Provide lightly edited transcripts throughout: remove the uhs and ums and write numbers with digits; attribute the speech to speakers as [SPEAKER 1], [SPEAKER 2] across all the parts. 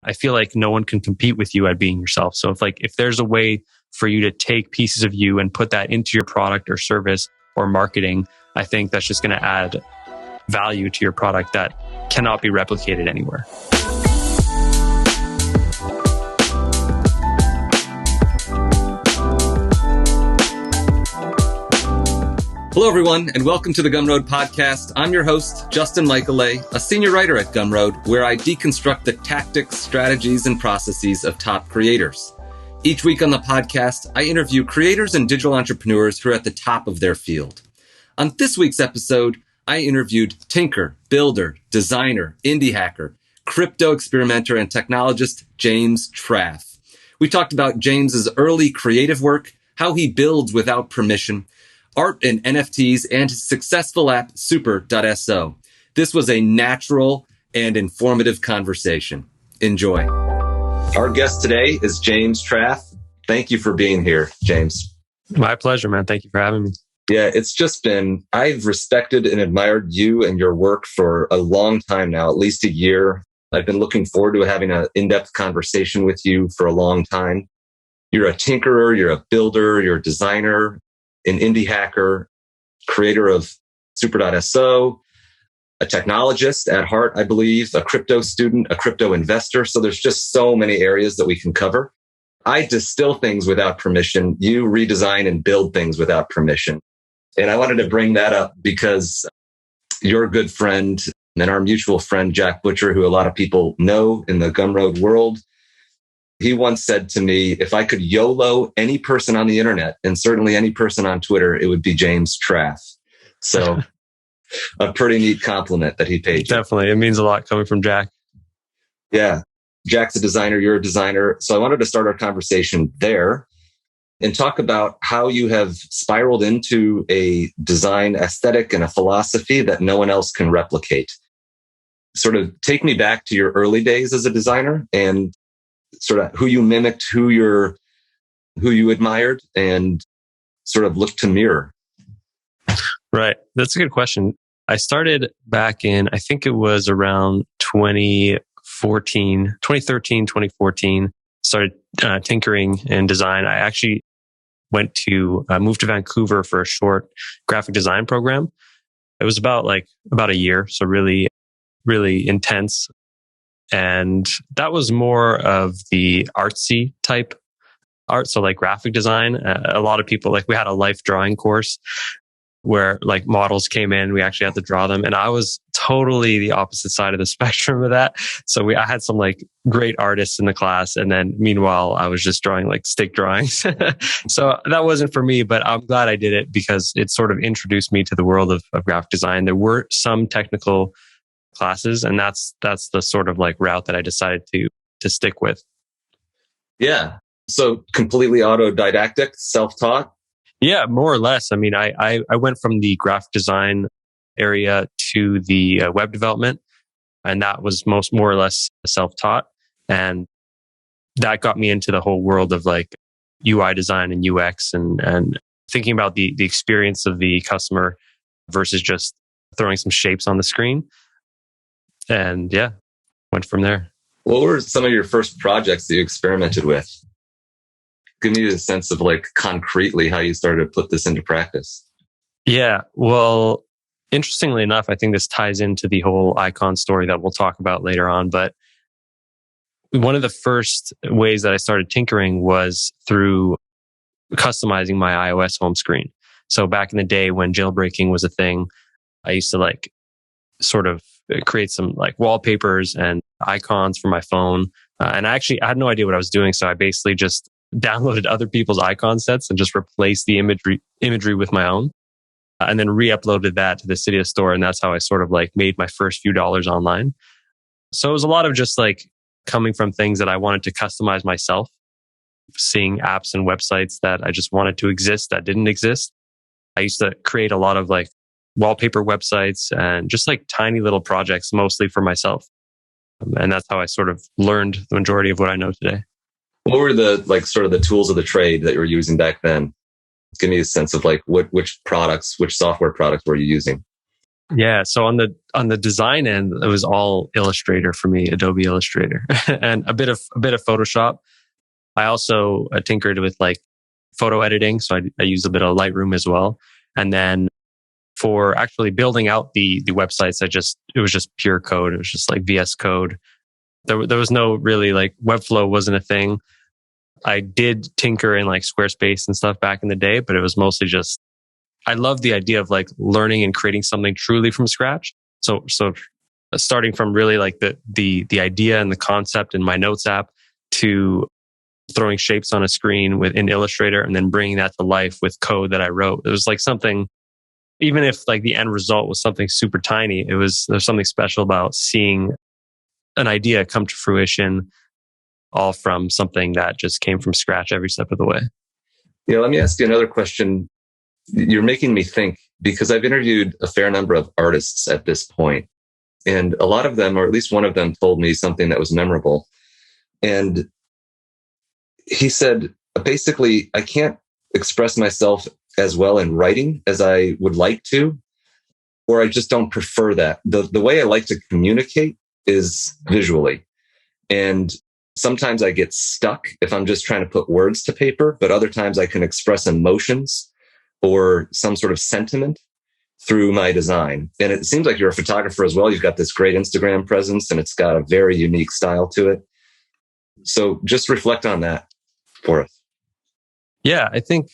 [SPEAKER 1] I feel like no one can compete with you at being yourself. So if there's a way for you to take pieces of you and put that into your product or service or marketing, I think that's just going to add value to your product that cannot be replicated anywhere.
[SPEAKER 2] Hello, everyone, and welcome to the Gumroad podcast. I'm your host, Justin Michaelay, a senior writer at Gumroad, where I deconstruct the tactics, strategies, and processes of top creators. Each week on the podcast, I interview creators and digital entrepreneurs who are at the top of their field. On this week's episode, I interviewed tinker, builder, designer, indie hacker, crypto experimenter, and technologist James Traf. We talked about James's early creative work, how he builds without permission, art and NFTs, and his successful app, super.so. This was a natural and informative conversation. Enjoy. Our guest today is James Traf. Thank you for being here, James.
[SPEAKER 1] My pleasure, man. Thank you for having me.
[SPEAKER 2] Yeah, I've respected and admired you and your work for a long time now, at least a year. I've been looking forward to having an in-depth conversation with you for a long time. You're a tinkerer, you're a builder, you're a designer, an indie hacker, creator of super.so, a technologist at heart, I believe, a crypto student, a crypto investor. So there's just so many areas that we can cover. I distill things without permission. You redesign and build things without permission. And I wanted to bring that up because your good friend and our mutual friend, Jack Butcher, who a lot of people know in the Gumroad world, he once said to me, if I could YOLO any person on the internet, and certainly any person on Twitter, it would be James Traf. So a pretty neat compliment that he paid you.
[SPEAKER 1] Definitely. It means a lot coming from Jack.
[SPEAKER 2] Yeah. Jack's a designer. You're a designer. So I wanted to start our conversation there and talk about how you have spiraled into a design aesthetic and a philosophy that no one else can replicate. Sort of take me back to your early days as a designer and sort of who you mimicked, who you admired, and sort of looked to mirror.
[SPEAKER 1] Right. That's a good question. I started back in, I think it was around 2013, 2014, started tinkering in design. I actually moved to Vancouver for a short graphic design program. It was about a year. So really, really intense. And that was more of the artsy type art. So like graphic design, a lot of people, we had a life drawing course where models came in, we actually had to draw them. And I was totally the opposite side of the spectrum of that. So I had some great artists in the class. And then meanwhile, I was just drawing stick drawings. So that wasn't for me, but I'm glad I did it because it sort of introduced me to the world of graphic design. There were some technical classes, and that's the sort of route that I decided to stick with.
[SPEAKER 2] Yeah. So completely autodidactic, self-taught?
[SPEAKER 1] Yeah, more or less. I mean, I went from the graphic design area to the web development, and that was more or less self-taught. And that got me into the whole world of UI design and UX and thinking about the experience of the customer versus just throwing some shapes on the screen. And yeah, went from there.
[SPEAKER 2] What were some of your first projects that you experimented with? Give me a sense of concretely how you started to put this into practice.
[SPEAKER 1] Yeah, well, interestingly enough, I think this ties into the whole icon story that we'll talk about later on. But one of the first ways that I started tinkering was through customizing my iOS home screen. So back in the day when jailbreaking was a thing, I used to sort of create some wallpapers and icons for my phone. And I had no idea what I was doing. So I basically just downloaded other people's icon sets and just replaced the imagery with my own. And then re-uploaded that to the Cydia store. And that's how I sort of made my first few dollars online. So it was a lot of just coming from things that I wanted to customize myself, seeing apps and websites that I just wanted to exist that didn't exist. I used to create a lot of wallpaper websites and just tiny little projects, mostly for myself. And that's how I sort of learned the majority of what I know today.
[SPEAKER 2] What were the sort of the tools of the trade that you were using back then? Give me a sense of which software products were you using?
[SPEAKER 1] Yeah. So on the design end, it was all Illustrator for me, Adobe Illustrator, and a bit of Photoshop. I also tinkered with like photo editing, so I used a bit of Lightroom as well. And then for actually building out the websites, it was just pure code. It was just like VS Code. There was no really like Webflow wasn't a thing. I did tinker in like Squarespace and stuff back in the day, but it was mostly just I love the idea of like learning and creating something truly from scratch. So starting from really like the idea and the concept in my notes app to throwing shapes on a screen in Illustrator and then bringing that to life with code that I wrote. It was like something, even if like the end result was something super tiny, there's something special about seeing an idea come to fruition all from something that just came from scratch every step of the way.
[SPEAKER 2] Yeah, let me ask you another question. You're making me think because I've interviewed a fair number of artists at this point, and a lot of them, or at least one of them, told me something that was memorable. And he said, basically, I can't express myself as well in writing as I would like to, or I just don't prefer that. The way I like to communicate is visually. And sometimes I get stuck if I'm just trying to put words to paper, but other times I can express emotions or some sort of sentiment through my design. And it seems like you're a photographer as well. You've got this great Instagram presence and it's got a very unique style to it. So just reflect on that for us.
[SPEAKER 1] Yeah, I think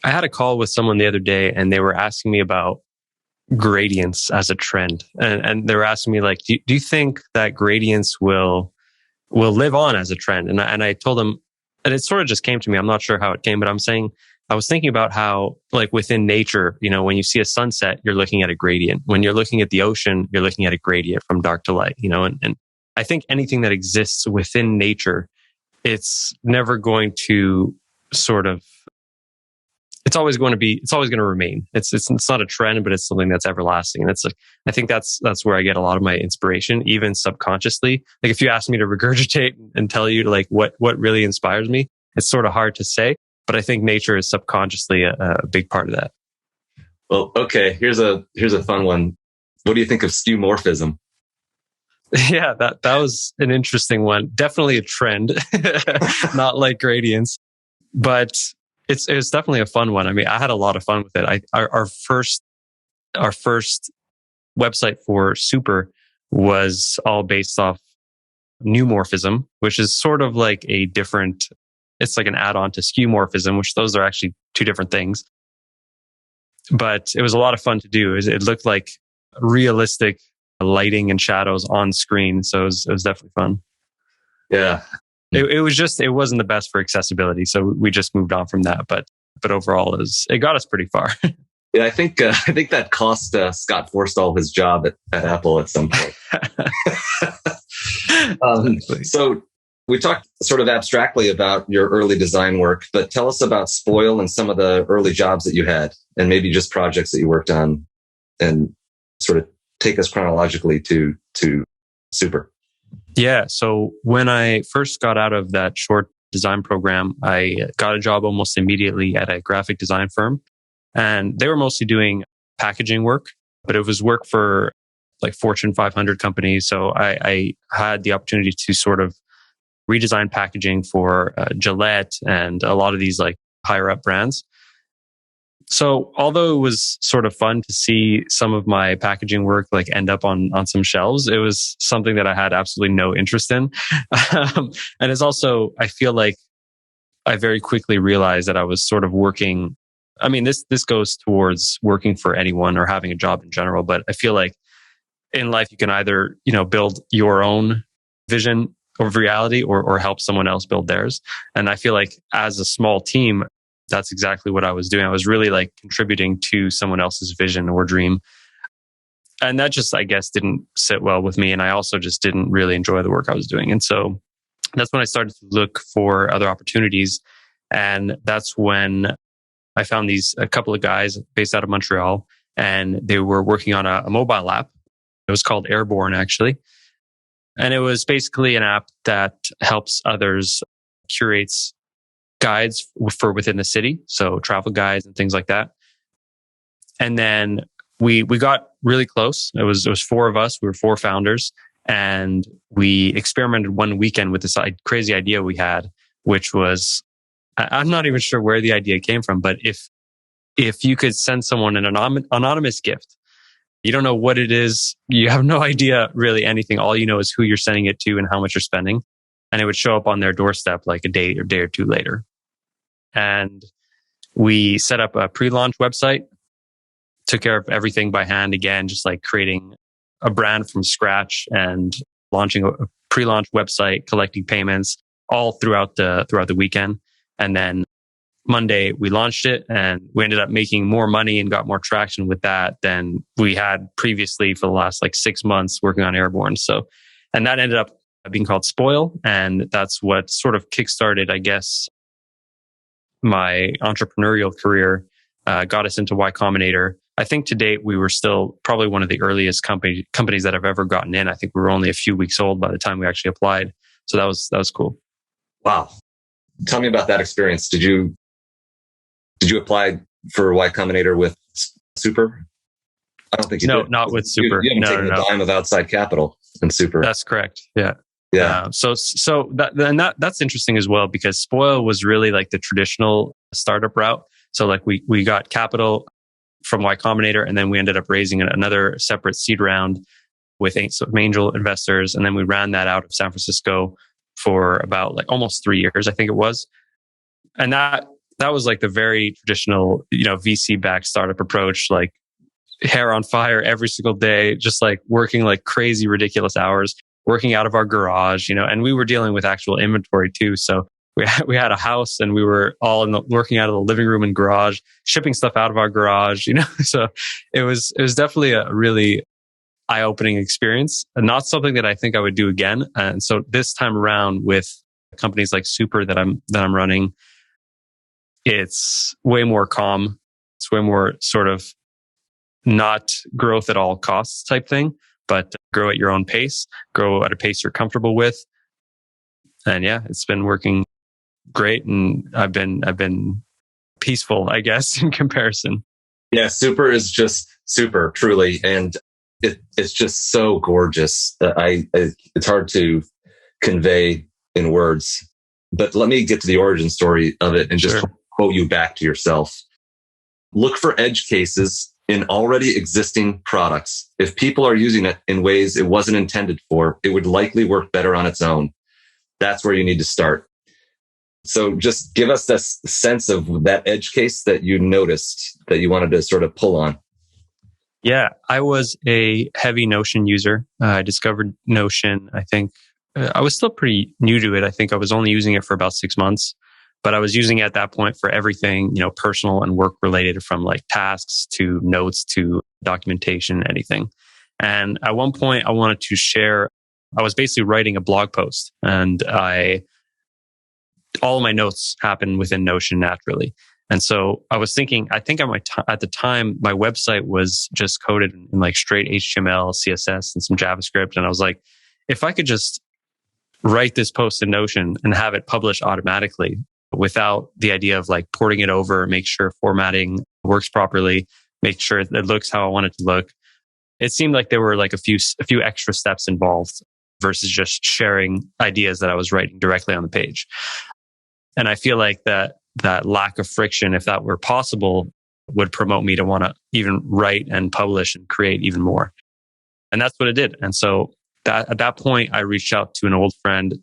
[SPEAKER 1] I had a call with someone the other day and they were asking me about gradients as a trend. And they were asking me like, do you think that gradients will live on as a trend? And I told them, and it sort of just came to me. I'm not sure how it came, but I was thinking about how like within nature, when you see a sunset, you're looking at a gradient. When you're looking at the ocean, you're looking at a gradient from dark to light, and I think anything that exists within nature, it's never going to sort of, it's always going to remain. It's not a trend, but it's something that's everlasting. And I think that's where I get a lot of my inspiration, even subconsciously. Like if you ask me to regurgitate and tell you like what really inspires me, it's sort of hard to say, but I think nature is subconsciously a big part of that.
[SPEAKER 2] Well, okay. Here's a fun one. What do you think of skeuomorphism?
[SPEAKER 1] Yeah, that was an interesting one. Definitely a trend, not like gradients, but it's definitely a fun one. I mean, I had a lot of fun with it. Our first website for Super was all based off Neumorphism, which is sort of like it's like an add-on to Skeuomorphism, which those are actually two different things. But it was a lot of fun to do. It looked like realistic lighting and shadows on screen. So it was definitely fun.
[SPEAKER 2] Yeah.
[SPEAKER 1] It wasn't the best for accessibility. So we just moved on from that. But overall it got us pretty far.
[SPEAKER 2] Yeah, I think that cost Scott Forstall his job at Apple at some point. So we talked sort of abstractly about your early design work, but tell us about Spoil and some of the early jobs that you had, and maybe just projects that you worked on, and sort of take us chronologically to Super.
[SPEAKER 1] Yeah. So when I first got out of that short design program, I got a job almost immediately at a graphic design firm. And they were mostly doing packaging work, but it was work for like Fortune 500 companies. So I had the opportunity to sort of redesign packaging for Gillette and a lot of these like higher up brands. So although it was sort of fun to see some of my packaging work like end up on some shelves, it was something that I had absolutely no interest in. And it's also, I feel like I very quickly realized that I was sort of working. I mean, this goes towards working for anyone or having a job in general, but I feel like in life you can either, build your own vision of reality or help someone else build theirs. And I feel like as a small team, that's exactly what I was doing. I was really like contributing to someone else's vision or dream. And that just, I guess, didn't sit well with me. And I also just didn't really enjoy the work I was doing. And so that's when I started to look for other opportunities. And that's when I found a couple of guys based out of Montreal, and they were working on a mobile app. It was called Airborne, actually. And it was basically an app that helps others, curates guides for within the city. So travel guides and things like that. And then we got really close. It was four of us. We were four founders, and we experimented one weekend with this crazy idea we had, which was, I'm not even sure where the idea came from, but if you could send someone an anonymous gift, you don't know what it is, you have no idea really anything. All you know is who you're sending it to and how much you're spending, and it would show up on their doorstep like a day or two later. And we set up a pre-launch website, took care of everything by hand again, just like creating a brand from scratch and launching a pre-launch website, collecting payments all throughout the weekend. And then Monday we launched it, and we ended up making more money and got more traction with that than we had previously for the last like 6 months working on Airborne. So, and that ended up being called Spoil. And that's what sort of kickstarted, I guess, my entrepreneurial career, got us into Y Combinator. I think to date, we were still probably one of the earliest companies that have ever gotten in. I think we were only a few weeks old by the time we actually applied. So that was cool.
[SPEAKER 2] Wow. Tell me about that experience. Did you apply for Y Combinator with Super? I don't think you did.
[SPEAKER 1] No, not with Super.
[SPEAKER 2] You haven't taken a dime of outside capital in Super.
[SPEAKER 1] That's correct. Yeah.
[SPEAKER 2] Yeah.
[SPEAKER 1] So that's interesting as well, because Spoil was really like the traditional startup route. So like we got capital from Y Combinator, and then we ended up raising another separate seed round with some angel investors. And then we ran that out of San Francisco for about like almost 3 years, I think it was. And that was like the very traditional, VC backed startup approach, like hair on fire every single day, just like working like crazy, ridiculous hours, working out of our garage, and we were dealing with actual inventory too. So we had a house, and we were all working out of the living room and garage, shipping stuff out of our garage, So it was definitely a really eye-opening experience, and not something that I think I would do again. And so this time around with companies like Super that I'm running, it's way more calm. It's way more sort of not growth at all costs type thing, but grow at your own pace, grow at a pace you're comfortable with. And yeah, it's been working great. And I've been peaceful, I guess, in comparison.
[SPEAKER 2] Yeah. Super is just super, truly. And it's just so gorgeous. It's hard to convey in words, but let me get to the origin story of it and just quote you back to yourself. Look for edge cases in already existing products. If people are using it in ways it wasn't intended for, it would likely work better on its own. That's where you need to start. So just give us this sense of that edge case that you noticed that you wanted to sort of pull on.
[SPEAKER 1] Yeah, I was a heavy Notion user. I discovered Notion, I think, I was still pretty new to it. I think I was only using it for about 6 months, but I was using it at that point for everything, personal and work related, from like tasks to notes to documentation, anything. And at one point I wanted to share, I was basically writing a blog post, and all of my notes happen within Notion naturally. And so I was thinking, I think at the time, my website was just coded in like straight HTML, CSS, and some JavaScript. And I was like, if I could just write this post in Notion and have it publish automatically without the idea of like porting it over, make sure formatting works properly, make sure it looks how I want it to look. It seemed like there were like a few extra steps involved versus just sharing ideas that I was writing directly on the page. And I feel like that lack of friction, if that were possible, would promote me to want to even write and publish and create even more. And that's what it did. And so at that point, I reached out to an old friend.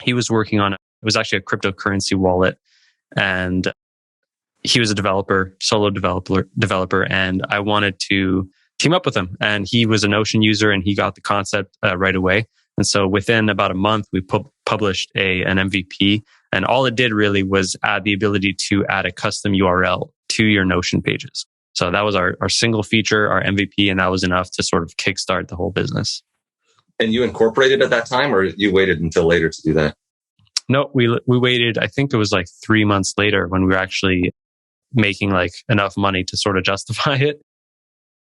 [SPEAKER 1] He was working on, it was actually a cryptocurrency wallet, and he was a solo developer, and I wanted to team up with him. And he was a Notion user, and he got the concept right away. And so within about a month, we published an MVP. And all it did really was add the ability to add a custom URL to your Notion pages. So that was our single feature, our MVP, and that was enough to sort of kickstart the whole business.
[SPEAKER 2] And you incorporated at that time, or you waited until later to do that?
[SPEAKER 1] No, we waited, I think it was like 3 months later when we were actually making like enough money to sort of justify it.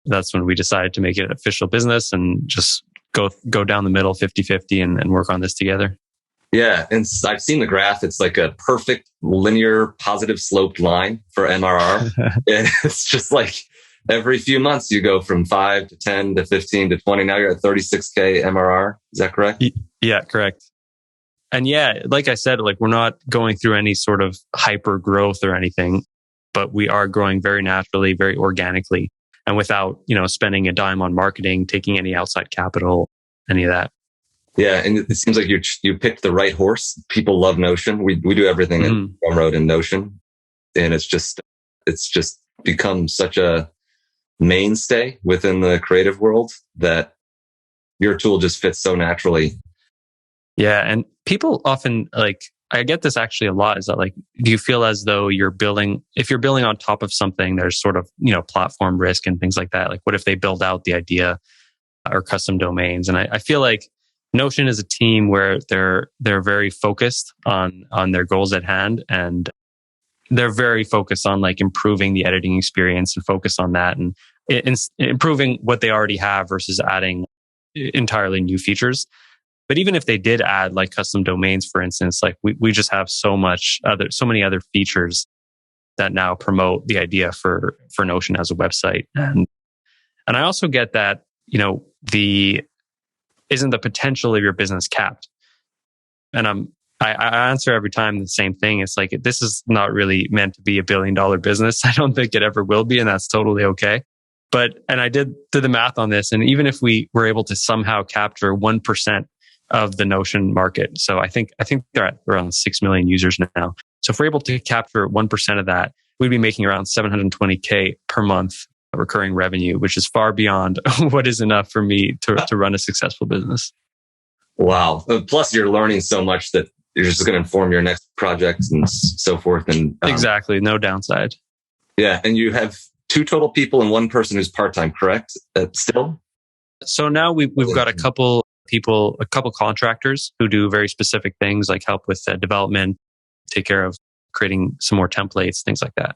[SPEAKER 1] That's when we decided to make it an official business and just go down the middle 50-50 and work on this together.
[SPEAKER 2] Yeah. And I've seen the graph. It's like a perfect linear positive sloped line for MRR. And it's just like, every few months you go from 5 to 10 to 15 to 20. Now you're at 36K MRR. Is that correct?
[SPEAKER 1] Yeah, correct. And yeah, like I said, like we're not going through any sort of hyper growth or anything, but we are growing very naturally, very organically, and without, spending a dime on marketing, taking any outside capital, any of that.
[SPEAKER 2] Yeah, and it seems like you picked the right horse. People love Notion. We do everything in Gumroad and Notion, and it's just become such a mainstay within the creative world that your tool just fits so naturally. Yeah,
[SPEAKER 1] and people often I get this actually a lot, is that do you feel as though if you're building on top of something, there's sort of, platform risk and things like that. Like what if they build out the idea or custom domains? And I feel like Notion is a team where they're very focused on their goals at hand, and they're very focused on improving the editing experience and focus on that and improving what they already have versus adding entirely new features. But even if they did add custom domains, for instance, we just have so many other features that now promote the idea for Notion as a website. And I also get that, isn't the potential of your business capped? And I answer every time the same thing. It's this is not really meant to be a $1 billion business. I don't think it ever will be, and that's totally okay. And I did the math on this, and even if we were able to somehow capture 1% of the Notion market, so I think they're at around 6 million users now. So if we're able to capture 1% of that, we'd be making around $720K per month recurring revenue, which is far beyond what is enough for me to run a successful business.
[SPEAKER 2] Wow. Plus you're learning so much that you're just going to inform your next project and so forth. And
[SPEAKER 1] exactly. No downside.
[SPEAKER 2] Yeah. And you have 2 total people and 1 person who's part-time, correct? Still?
[SPEAKER 1] So now we've got a couple people, a couple contractors who do very specific things like help with development, take care of creating some more templates, things like that.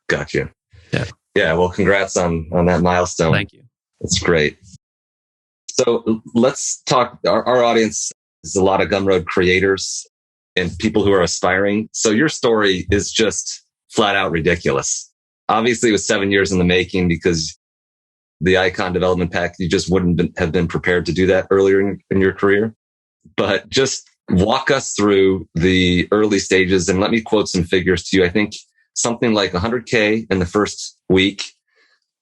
[SPEAKER 2] Gotcha.
[SPEAKER 1] Yeah.
[SPEAKER 2] Yeah. Well, congrats on that milestone.
[SPEAKER 1] Thank you.
[SPEAKER 2] That's great. So let's talk. Our audience is a lot of Gumroad creators and people who are aspiring. So your story is just flat out ridiculous. Obviously, it was 7 years in the making because the icon development pack, you just wouldn't have been prepared to do that earlier in your career. But just walk us through the early stages and let me quote some figures to you. I think something like 100K in the first week,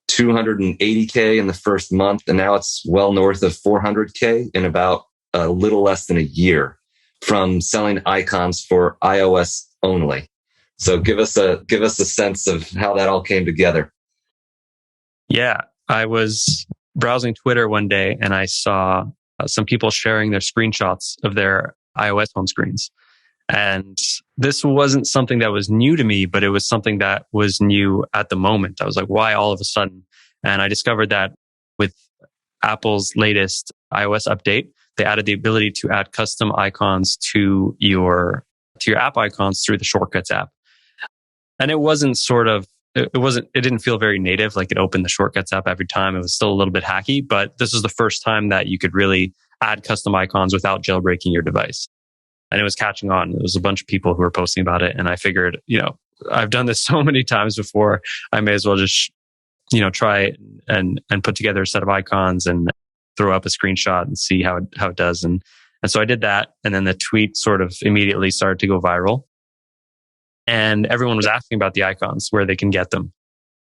[SPEAKER 2] 280K in the first month, and now it's well north of 400K in about a little less than a year from selling icons for iOS only. So give us a sense of how that all came together.
[SPEAKER 1] Yeah, I was browsing Twitter one day and I saw some people sharing their screenshots of their iOS home screens. And this wasn't something that was new to me, but it was something that was new at the moment. I was like, why all of a sudden? And I discovered that with Apple's latest iOS update, they added the ability to add custom icons to your app icons through the Shortcuts app. And it didn't feel very native. Like it opened the Shortcuts app every time. It was still a little bit hacky, but this was the first time that you could really add custom icons without jailbreaking your device. And it was catching on. There was a bunch of people who were posting about it. And I figured, I've done this so many times before. I may as well just, try and put together a set of icons and throw up a screenshot and see how it does. And so I did that. And then the tweet sort of immediately started to go viral. And everyone was asking about the icons, where they can get them.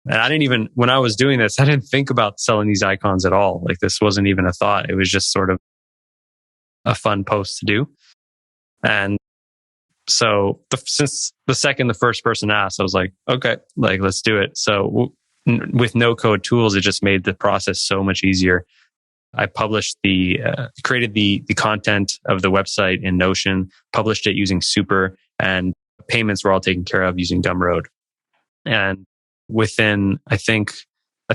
[SPEAKER 1] And when I was doing this, I didn't think about selling these icons at all. Like this wasn't even a thought. It was just sort of a fun post to do. And so since the second the first person asked, I was like, okay, let's do it. So with no code tools, it just made the process so much easier. I published created the content of the website in Notion, published it using Super, and payments were all taken care of using Gumroad. And within, I think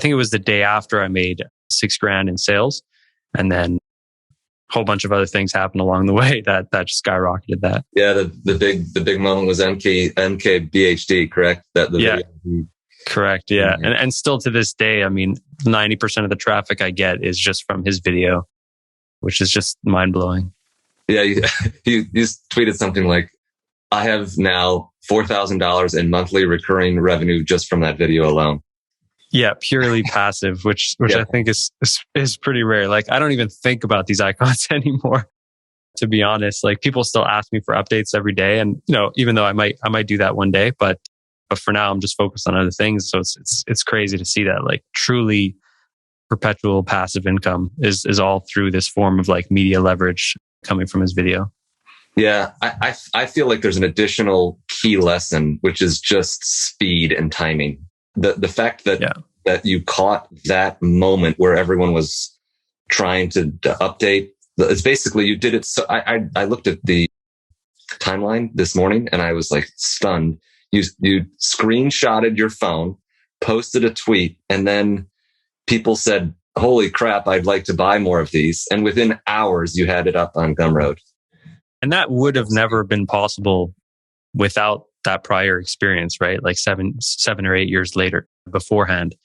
[SPEAKER 1] it was the day after, I made $6,000 in sales. And then a whole bunch of other things happened along the way that just skyrocketed that.
[SPEAKER 2] Yeah, the big moment was MKBHD, correct?
[SPEAKER 1] Yeah, correct. Yeah, mm-hmm. And still to this day, 90% of the traffic I get is just from his video, which is just mind blowing.
[SPEAKER 2] Yeah, you tweeted something like, "I have now $4,000 in monthly recurring revenue just from that video alone."
[SPEAKER 1] Yeah, purely passive, which
[SPEAKER 2] Yeah.
[SPEAKER 1] I think is pretty rare. Like I don't even think about these icons anymore, to be honest. Like people still ask me for updates every day, and even though I might do that one day, but for now I'm just focused on other things. So it's crazy to see that like truly perpetual passive income is all through this form of like media leverage coming from his video.
[SPEAKER 2] Yeah, I feel like there's an additional key lesson, which is just speed and timing. The fact that you caught that moment where everyone was trying to update, it's basically you did it. So I looked at the timeline this morning and I was like stunned. You screenshotted your phone, posted a tweet, and then people said, "Holy crap, I'd like to buy more of these." And within hours, you had it up on Gumroad.
[SPEAKER 1] And that would have never been possible without that prior experience, right? Like 7 or 8 years later beforehand.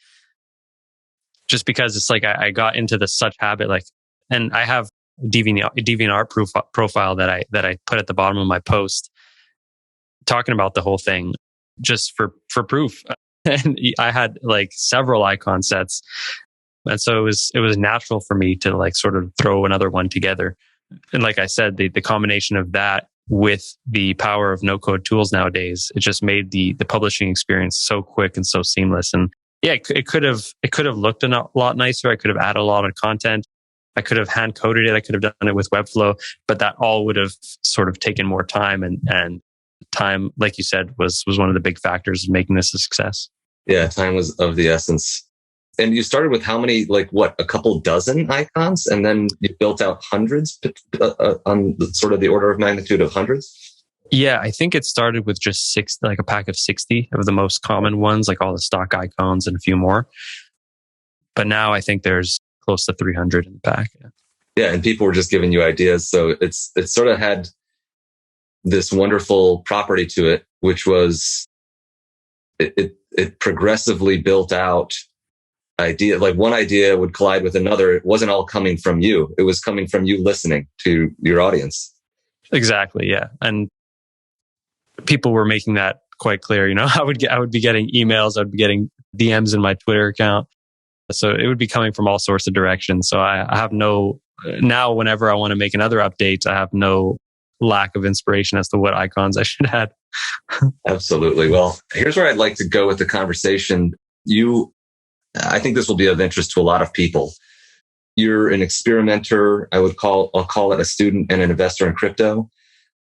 [SPEAKER 1] Just because it's like I got into this such habit, like, and I have DeviantArt profile that I put at the bottom of my post talking about the whole thing just for proof. And I had like several icon sets. And so it was natural for me to like sort of throw another one together. And like I said, the combination of that with the power of no code tools nowadays, it just made the publishing experience so quick and so seamless. And yeah, it could have looked a lot nicer. I could have added a lot of content. I could have hand coded it. I could have done it with Webflow, but that all would have sort of taken more time. And time, like you said, was one of the big factors of making this a success.
[SPEAKER 2] Yeah, time was of the essence. And you started with how many, like what, a couple dozen icons? And then you built out hundreds on sort of the order of magnitude of hundreds?
[SPEAKER 1] Yeah, I think it started with just 6, like a pack of 60 of the most common ones, like all the stock icons and a few more. But now I think there's close to 300 in the pack.
[SPEAKER 2] Yeah, and people were just giving you ideas. So it sort of had this wonderful property to it, which was it progressively built out idea. Like one idea would collide with another. It wasn't all coming from you. It was coming from you listening to your audience.
[SPEAKER 1] Exactly. Yeah. And people were making that quite clear. I would be getting emails. I'd be getting DMs in my Twitter account. So it would be coming from all sorts of directions. So I have now whenever I want to make another update, I have no lack of inspiration as to what icons I should add.
[SPEAKER 2] Absolutely. Well, here's where I'd like to go with the conversation. I think this will be of interest to a lot of people. You're an experimenter. I'll call it a student and an investor in crypto.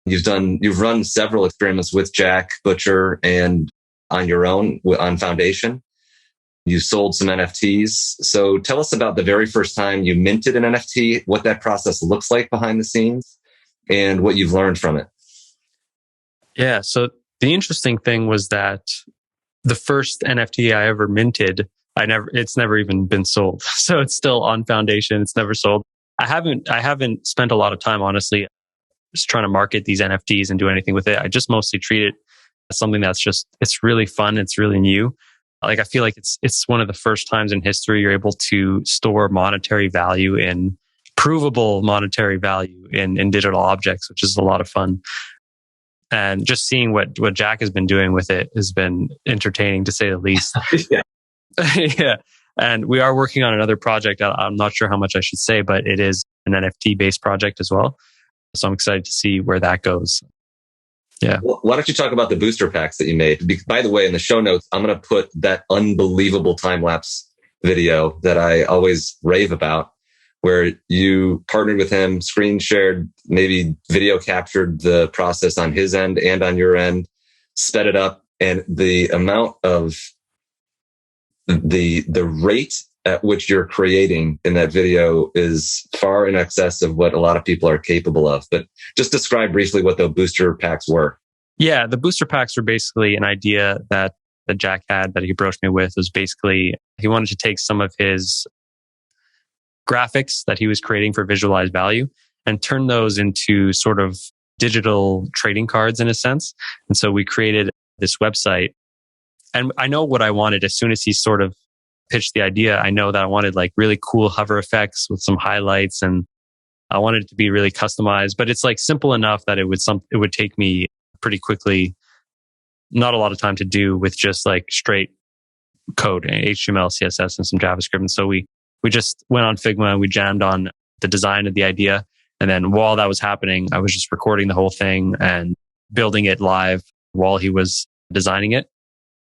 [SPEAKER 2] You've run several experiments with Jack Butcher and on your own on Foundation. You sold some NFTs. So tell us about the very first time you minted an NFT, what that process looks like behind the scenes, and what you've learned from it.
[SPEAKER 1] Yeah. So the interesting thing was that the first NFT I ever minted, it's never even been sold. So it's still on Foundation. It's never sold. I haven't spent a lot of time, honestly, just trying to market these NFTs and do anything with it. I just mostly treat it as something that's it's really fun. It's really new. Like I feel like it's one of the first times in history you're able to store monetary value in provable monetary value in digital objects, which is a lot of fun. And just seeing what Jack has been doing with it has been entertaining to say the least.
[SPEAKER 2] Yeah.
[SPEAKER 1] Yeah. And we are working on another project. I'm not sure how much I should say, but it is an NFT based project as well. So I'm excited to see where that goes. Yeah.
[SPEAKER 2] Well, why don't you talk about the booster packs that you made? By the way, in the show notes, I'm going to put that unbelievable time-lapse video that I always rave about, where you partnered with him, screen shared, maybe video captured the process on his end and on your end, sped it up. And the amount of the rate at which you're creating in that video is far in excess of what a lot of people are capable of. But just describe briefly what the booster packs were.
[SPEAKER 1] Yeah, the booster packs were basically an idea that Jack had that he approached me with. Was basically he wanted to take some of his graphics that he was creating for visualized value and turn those into sort of digital trading cards in a sense. And so we created this website. And I know what I wanted as soon as he sort of pitched the idea. I know that I wanted like really cool hover effects with some highlights, and I wanted it to be really customized, but it's like simple enough that it would take me pretty quickly, not a lot of time to do with just like straight code, HTML, CSS, and some JavaScript. And so we just went on Figma and we jammed on the design of the idea. And then while that was happening, I was just recording the whole thing and building it live while he was designing it.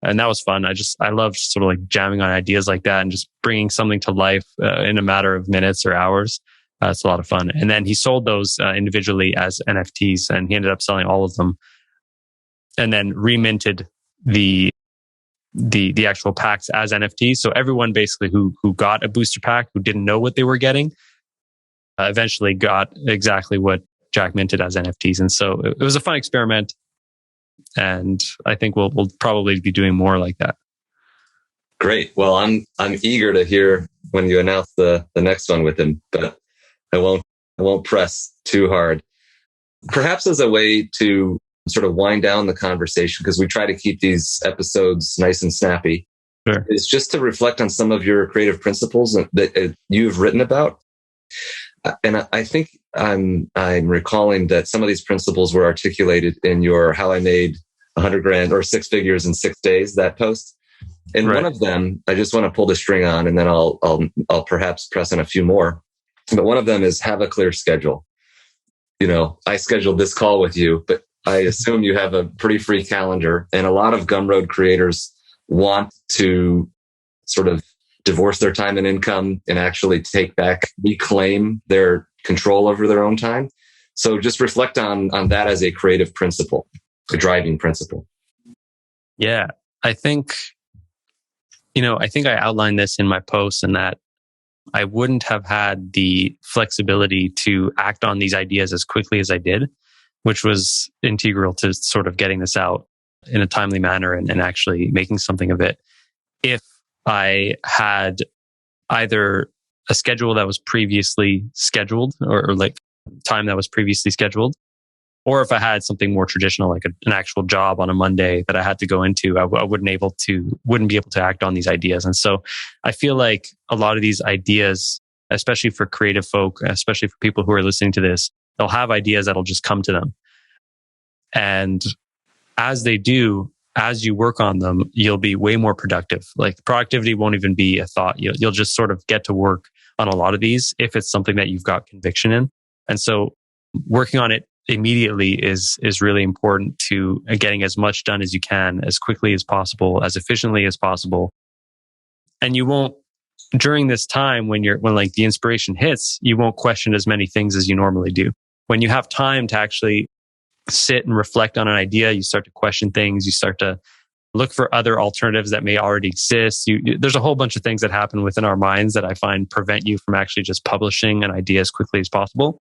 [SPEAKER 1] And that was fun. I love sort of like jamming on ideas like that and just bringing something to life in a matter of minutes or hours. It's a lot of fun. And then he sold those individually as NFTs, and he ended up selling all of them, and then reminted the actual packs as NFTs. So everyone basically who got a booster pack, who didn't know what they were getting, eventually got exactly what Jack minted as NFTs. And so it was a fun experiment. And I think we'll probably be doing more like that.
[SPEAKER 2] Great. Well, I'm eager to hear when you announce the next one with him, but I won't press too hard. Perhaps as a way to sort of wind down the conversation, because we try to keep these episodes nice and snappy,
[SPEAKER 1] sure,
[SPEAKER 2] is just to reflect on some of your creative principles that you've written about. And I think I'm recalling that some of these principles were articulated in your "How I Made 100 Grand or Six Figures in 6 Days," that post. And
[SPEAKER 1] right.
[SPEAKER 2] One of them, I just want to pull the string on, and then I'll perhaps press on a few more. But one of them is have a clear schedule. I scheduled this call with you, but I assume you have a pretty free calendar. And a lot of Gumroad creators want to sort of divorce their time and income and actually reclaim their control over their own time. So just reflect on that as a creative principle, a driving principle.
[SPEAKER 1] Yeah, I think I outlined this in my post, and that I wouldn't have had the flexibility to act on these ideas as quickly as I did, which was integral to sort of getting this out in a timely manner and actually making something of it. If I had either a schedule that was previously scheduled or like time that was previously scheduled, or if I had something more traditional, like an actual job on a Monday that I had to go into, I wouldn't be able to act on these ideas. And so I feel like a lot of these ideas, especially for creative folk, especially for people who are listening to this, they'll have ideas that'll just come to them. And as they do, as you work on them, you'll be way more productive. Like productivity won't even be a thought. You'll just sort of get to work on a lot of these if it's something that you've got conviction in. And so working on it immediately is really important to getting as much done as you can, as quickly as possible, as efficiently as possible. And you won't, during this time when like the inspiration hits, you won't question as many things as you normally do. When you have time to actually sit and reflect on an idea, you start to question things, you start to look for other alternatives that may already exist. There's a whole bunch of things that happen within our minds that I find prevent you from actually just publishing an idea as quickly as possible.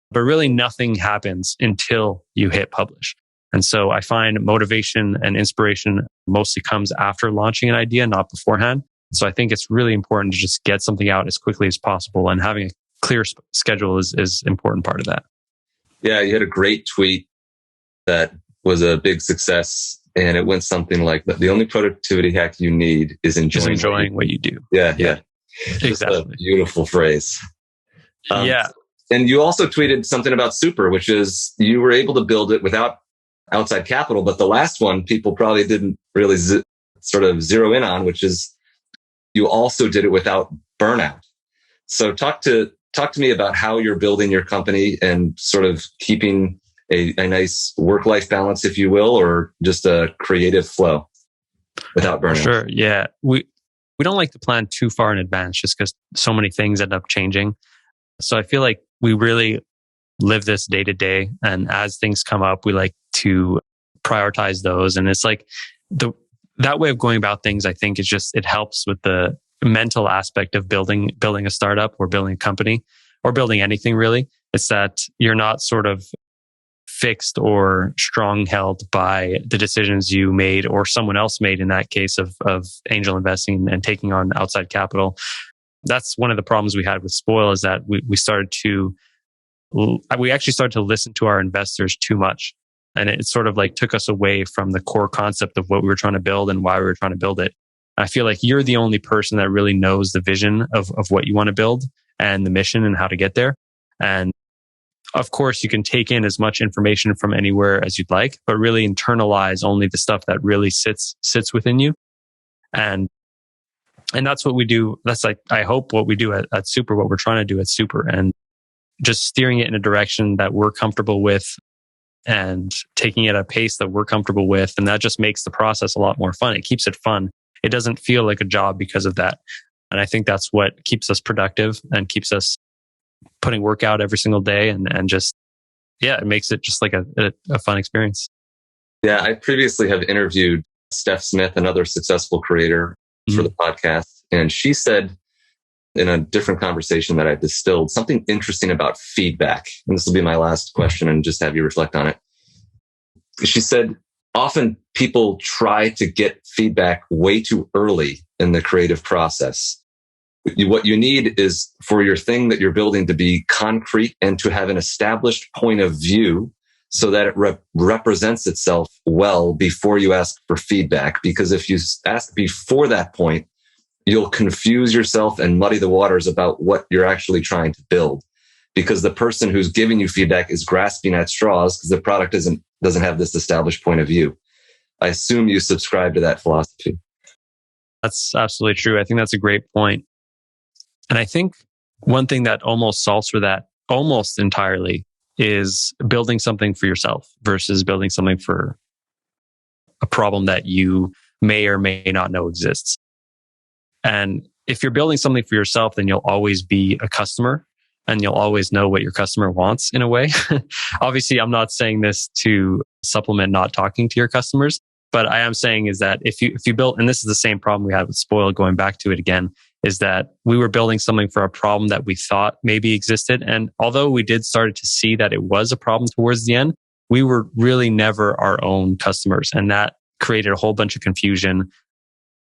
[SPEAKER 1] But really nothing happens until you hit publish. And so I find motivation and inspiration mostly comes after launching an idea, not beforehand. So I think it's really important to just get something out as quickly as possible, and having a clear schedule is an important part of that.
[SPEAKER 2] Yeah, you had a great tweet that was a big success, and it went something like that. The only productivity hack you need is enjoying
[SPEAKER 1] what you do.
[SPEAKER 2] Yeah.
[SPEAKER 1] Exactly.
[SPEAKER 2] Just a beautiful phrase.
[SPEAKER 1] Yeah.
[SPEAKER 2] And you also tweeted something about Super, which is you were able to build it without outside capital. But the last one people probably didn't really sort of zero in on, which is you also did it without burnout. So talk to me about how you're building your company and sort of keeping a nice work-life balance, if you will, or just a creative flow without burnout.
[SPEAKER 1] Sure. Yeah. We don't like to plan too far in advance just because so many things end up changing. So I feel like we really live this day to day. And as things come up, we like to prioritize those. And it's like that way of going about things, I think it helps with the mental aspect of building a startup or building a company or building anything really. It's that you're not sort of fixed or strong held by the decisions you made or someone else made in that case of angel investing and taking on outside capital. That's one of the problems we had with Spoil, is that we actually started to listen to our investors too much. And it sort of like took us away from the core concept of what we were trying to build and why we were trying to build it. I feel like you're the only person that really knows the vision of what you want to build and the mission and how to get there. And of course, you can take in as much information from anywhere as you'd like, but really internalize only the stuff that really sits within you. And And that's what we do. That's like, I hope what we do at Super, what we're trying to do at Super, and just steering it in a direction that we're comfortable with and taking it at a pace that we're comfortable with. And that just makes the process a lot more fun. It keeps it fun. It doesn't feel like a job because of that. And I think that's what keeps us productive and keeps us putting work out every single day. And just, yeah, it makes it just like a fun experience.
[SPEAKER 2] Yeah, I previously have interviewed Steph Smith, another successful creator for the podcast. And she said in a different conversation that I distilled something interesting about feedback. And this will be my last question and just have you reflect on it. She said, often people try to get feedback way too early in the creative process. What you need is for your thing that you're building to be concrete and to have an established point of view so that it represents itself well before you ask for feedback. Because if you ask before that point, you'll confuse yourself and muddy the waters about what you're actually trying to build. Because the person who's giving you feedback is grasping at straws because the product doesn't have this established point of view. I assume you subscribe to that philosophy.
[SPEAKER 1] That's absolutely true. I think that's a great point. And I think one thing that almost solves for that almost entirely is building something for yourself versus building something for a problem that you may or may not know exists. And if you're building something for yourself, then you'll always be a customer and you'll always know what your customer wants in a way. Obviously, I'm not saying this to supplement not talking to your customers, but I am saying is that if you build, and this is the same problem we had with Spoil, going back to it again, is that we were building something for a problem that we thought maybe existed. And although we did start to see that it was a problem towards the end, we were really never our own customers. And that created a whole bunch of confusion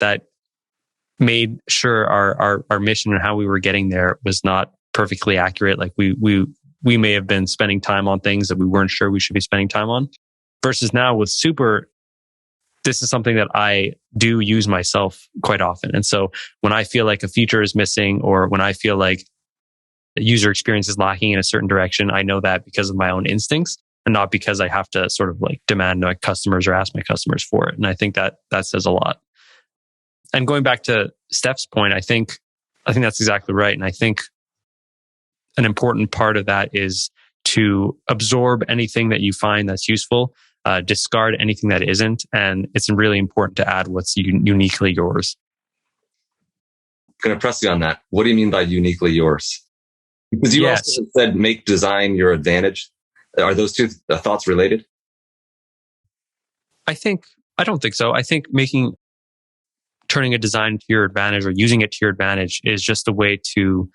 [SPEAKER 1] that made sure our mission and how we were getting there was not perfectly accurate. Like we may have been spending time on things that we weren't sure we should be spending time on. Versus now with Super, this is something that I do use myself quite often. And so when I feel like a feature is missing or when I feel like the user experience is lacking in a certain direction, I know that because of my own instincts and not because I have to sort of like demand my customers or ask my customers for it. And I think that says a lot. And going back to Steph's point, I think that's exactly right. And I think an important part of that is to absorb anything that you find that's useful, discard anything that isn't. And it's really important to add what's uniquely yours.
[SPEAKER 2] I'm going to press you on that. What do you mean by uniquely yours? Because you also said make design your advantage. Are those two thoughts related? I
[SPEAKER 1] don't think so. I think turning a design to your advantage or using it to your advantage is just a way to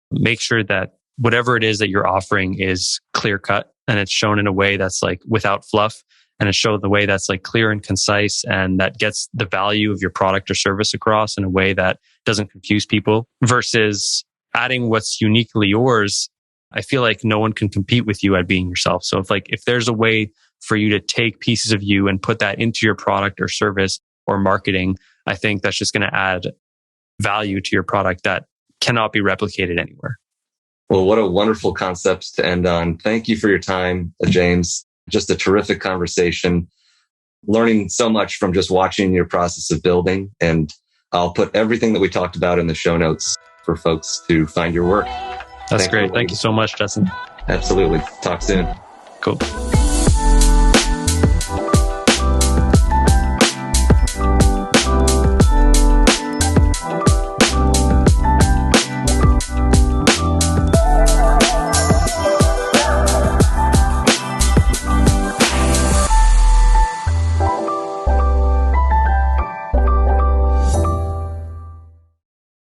[SPEAKER 1] make sure that whatever it is that you're offering is clear cut and it's shown in a way that's like without fluff and it's shown the way that's like clear and concise and that gets the value of your product or service across in a way that doesn't confuse people versus adding what's uniquely yours. I feel like no one can compete with you at being yourself. So if there's a way for you to take pieces of you and put that into your product or service or marketing, I think that's just going to add value to your product that cannot be replicated anywhere.
[SPEAKER 2] Well, what a wonderful concept to end on. Thank you for your time, James. Just a terrific conversation. Learning so much from just watching your process of building. And I'll put everything that we talked about in the show notes for folks to find your work.
[SPEAKER 1] That's great. Thank you so much, Justin.
[SPEAKER 2] Absolutely. Talk soon.
[SPEAKER 1] Cool.